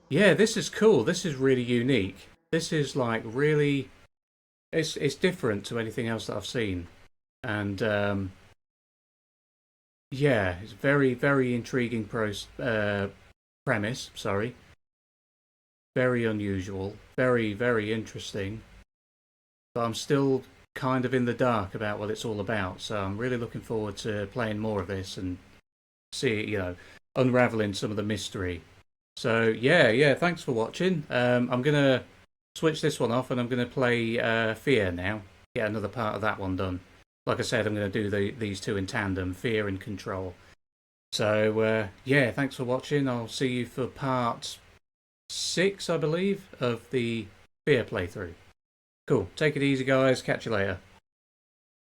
Yeah, this is cool. This is really unique. This is like really... It's different to anything else that I've seen. And yeah, it's very, very intriguing premise. Sorry. Very unusual. Very, very interesting. But I'm still kind of in the dark about what it's all about. So I'm really looking forward to playing more of this and unraveling some of the mystery. So yeah, thanks for watching. I'm gonna switch this one off and I'm gonna play Fear now. Get another part of that one done. Like I said, I'm gonna do these two in tandem, Fear and Control. So yeah, thanks for watching. I'll see you for part 6, I believe, of the Fear playthrough. Cool. Take it easy, guys. Catch you later.